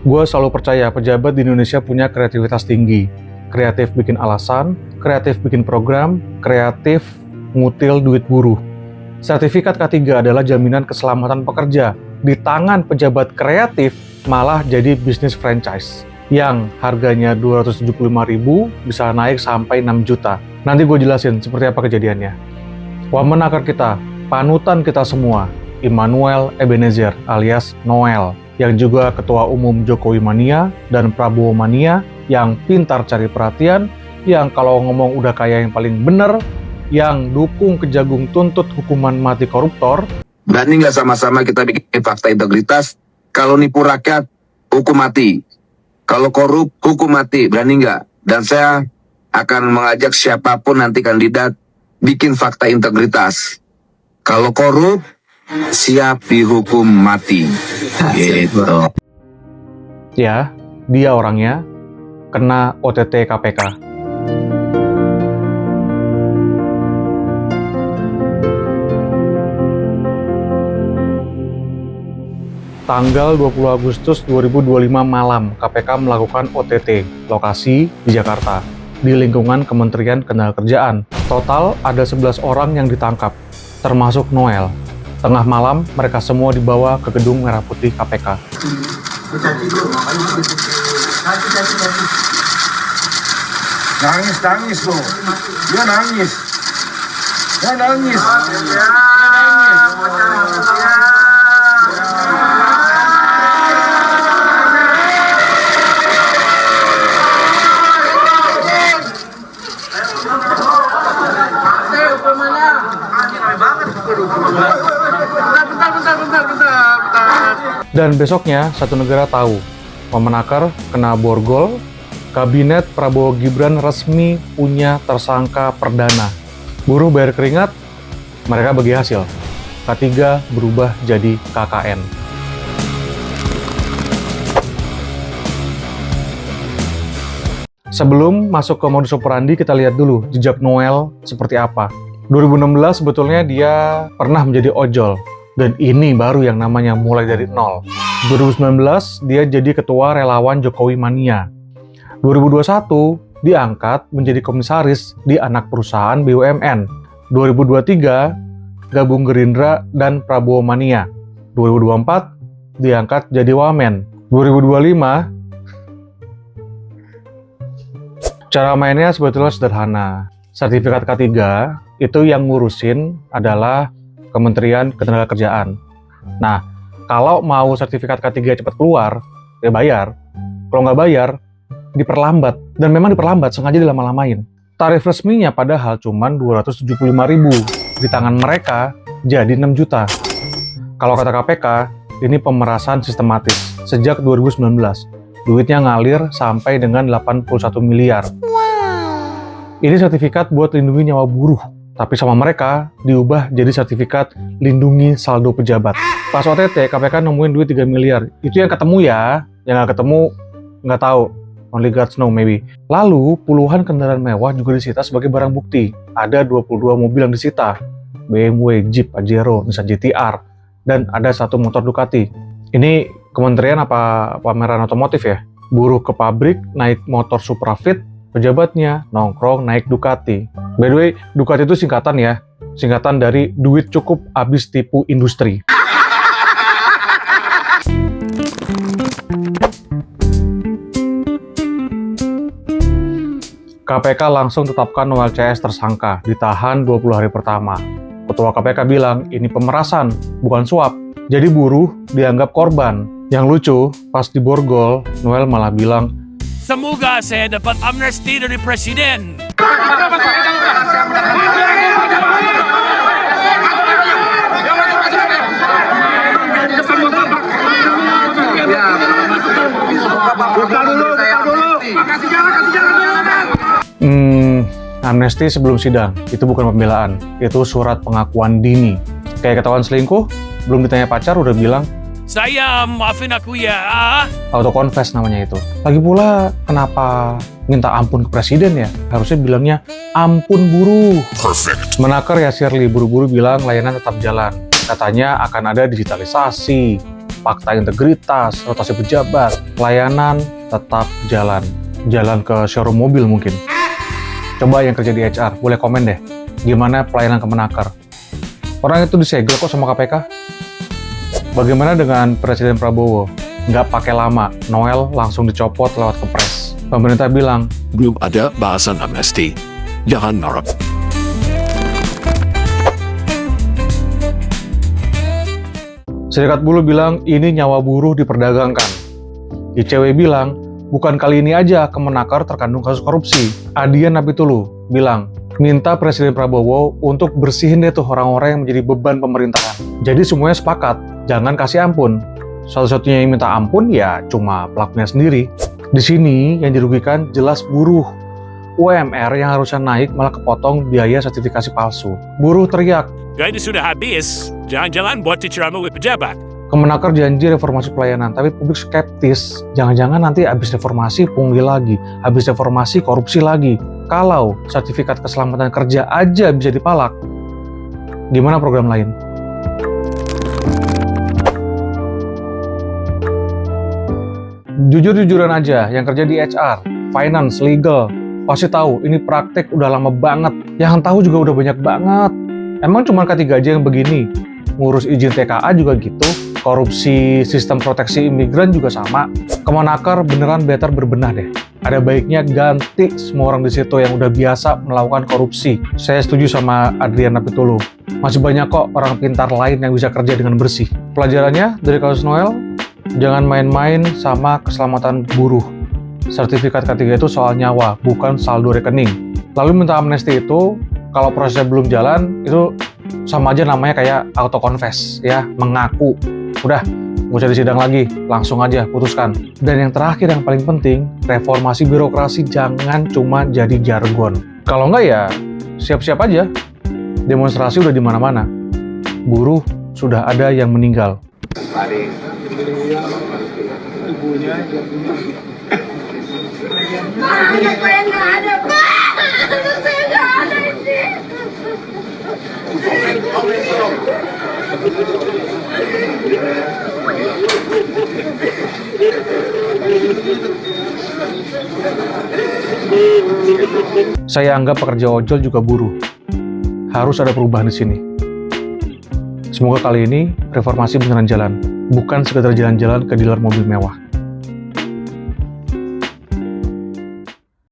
Gue selalu percaya pejabat di Indonesia punya kreativitas tinggi. Kreatif bikin alasan, kreatif bikin program, kreatif ngutil duit buruh. Sertifikat K3 adalah jaminan keselamatan pekerja. Di tangan pejabat kreatif malah jadi bisnis franchise yang harganya 275.000 bisa naik sampai 6 juta. Nanti gue jelasin seperti apa kejadiannya. Wamenakar kita, panutan kita semua, Immanuel Ebenezer alias Noel, yang juga Ketua Umum Jokowi Mania dan Prabowo Mania, yang pintar cari perhatian, yang kalau ngomong udah kayak yang paling bener, yang dukung Kejagung tuntut hukuman mati koruptor. Berani nggak sama-sama kita bikin fakta integritas? Kalau nipu rakyat, hukum mati. Kalau korup, hukum mati. Berani nggak? Dan saya akan mengajak siapapun nanti kandidat bikin fakta integritas. Kalau korup, siap dihukum mati. Gitu. Ya, dia orangnya kena OTT KPK. Tanggal 20 Agustus 2025 malam, KPK melakukan OTT lokasi di Jakarta, di lingkungan Kementerian Ketenagakerjaan. Total ada 11 orang yang ditangkap, termasuk Noel. Tengah malam, mereka semua dibawa ke gedung Merah Putih KPK. Nangis loh, dia nangis. Dan besoknya, satu negara tahu, Wamenakar kena borgol, Kabinet Prabowo Gibran resmi punya tersangka perdana. Buruh bayar keringat, mereka bagi hasil. K3 berubah jadi KKN. Sebelum masuk ke modus operandi, kita lihat dulu jejak Noel seperti apa. 2016 sebetulnya dia pernah menjadi ojol. Dan ini baru yang namanya mulai dari nol. 2019 dia jadi ketua relawan Jokowi Mania. 2021 diangkat menjadi komisaris di anak perusahaan BUMN. 2023 gabung Gerindra dan Prabowo Mania. 2024 diangkat jadi wamen. 2025 cara mainnya sebetulnya sederhana. Sertifikat K3 itu yang ngurusin adalah Kementerian Ketenagakerjaan. Nah, kalau mau sertifikat K3 cepat keluar, ya bayar. Kalau nggak bayar, diperlambat. Dan memang diperlambat, sengaja dilama-lamain. Tarif resminya padahal cuma 275.000. Di tangan mereka, jadi 6 juta. Kalau kata KPK, ini pemerasan sistematis. Sejak 2019, duitnya ngalir sampai dengan 81 miliar. Ini sertifikat buat lindungi nyawa buruh. Tapi sama mereka, diubah jadi sertifikat lindungi saldo pejabat. Pas OTT, KPK nemuin duit 3 miliar. Itu yang ketemu ya, yang nggak ketemu, nggak tahu. Only God knows maybe. Lalu, puluhan kendaraan mewah juga disita sebagai barang bukti. Ada 22 mobil yang disita. BMW, Jeep, Pajero, Nissan GT-R, dan ada 1 motor Ducati. Ini kementerian apa pameran otomotif ya? Buruh ke pabrik, naik motor Suprafit, pejabatnya nongkrong naik Ducati. By the way, Ducati itu singkatan ya. Singkatan dari duit cukup abis tipu industri. KPK langsung tetapkan Noel CS tersangka, ditahan 20 hari pertama. Ketua KPK bilang ini pemerasan, bukan suap. Jadi buruh dianggap korban. Yang lucu, pas diborgol, Noel malah bilang, semoga saya dapat amnesti dari presiden. Amnesti sebelum sidang, itu bukan pembelaan, itu surat pengakuan dini. Kayak ketahuan selingkuh, belum ditanya pacar udah bilang, saya maafin aku ya. Auto confess namanya itu. Lagi pula, kenapa minta ampun ke presiden ya? Harusnya bilangnya, ampun buruh. Perfect. Menakar ya Shirley, buru-buru bilang layanan tetap jalan. Katanya akan ada digitalisasi. fakta integritas, rotasi pejabat, pelayanan tetap jalan. Jalan ke showroom mobil mungkin. Coba yang kerja di HR, boleh komen deh, gimana pelayanan Kemenaker? Orang itu disegel kok sama KPK. Bagaimana dengan Presiden Prabowo? Nggak pakai lama, Noel langsung dicopot lewat Kepres. Pemerintah bilang, Belum ada bahasan amnesti. Jangan marah. Serikat Buruh bilang ini nyawa buruh diperdagangkan. ICW bilang, bukan kali ini aja Kemenaker terkandung kasus korupsi. Adian Napitulu bilang, minta Presiden Prabowo untuk bersihin deh tuh orang-orang yang menjadi beban pemerintahan. Jadi semuanya sepakat, jangan kasih ampun. Satu-satunya yang minta ampun ya cuma pelakunya sendiri. Di sini yang dirugikan jelas buruh. UMR yang harusnya naik malah kepotong biaya sertifikasi palsu. Buruh teriak, Gaji sudah habis. Jangan-jangan buat diceramah oleh pejabat. Kemenaker janji reformasi pelayanan, tapi publik skeptis. Jangan-jangan nanti habis reformasi pungli lagi, habis reformasi korupsi lagi. Kalau sertifikat keselamatan kerja aja bisa dipalak, gimana program lain? Jujur-jujuran aja, yang kerja di HR, finance, legal, pasti tahu ini praktek udah lama banget. Yang tahu juga udah banyak banget. Emang cuma K3 aja yang begini? Ngurus izin TKA juga gitu, korupsi sistem proteksi imigran juga sama. Kemenaker beneran better berbenah deh. Ada baiknya ganti semua orang di situ yang udah biasa melakukan korupsi. Saya setuju sama Adrian Napitulu. Masih banyak kok orang pintar lain yang bisa kerja dengan bersih. Pelajarannya dari kasus Noel, jangan main-main sama keselamatan buruh. Sertifikat K3 itu soal nyawa, bukan saldo rekening. Lalu minta amnesti itu, kalau prosesnya belum jalan, itu sama aja namanya kayak auto confess, ya, mengaku. Udah, nggak usah disidang lagi, langsung aja putuskan. Dan yang terakhir yang paling penting, reformasi birokrasi jangan cuma jadi jargon. Kalau nggak ya, siap-siap aja. Demonstrasi udah di mana-mana. Buruh sudah ada yang meninggal. Anak saya nggak ada, Pak. Anak saya nggak ada ini. Saya anggap pekerja ojol juga buruh. Harus ada perubahan di sini. Semoga kali ini reformasi beneran jalan, bukan sekedar jalan-jalan ke dealer mobil mewah.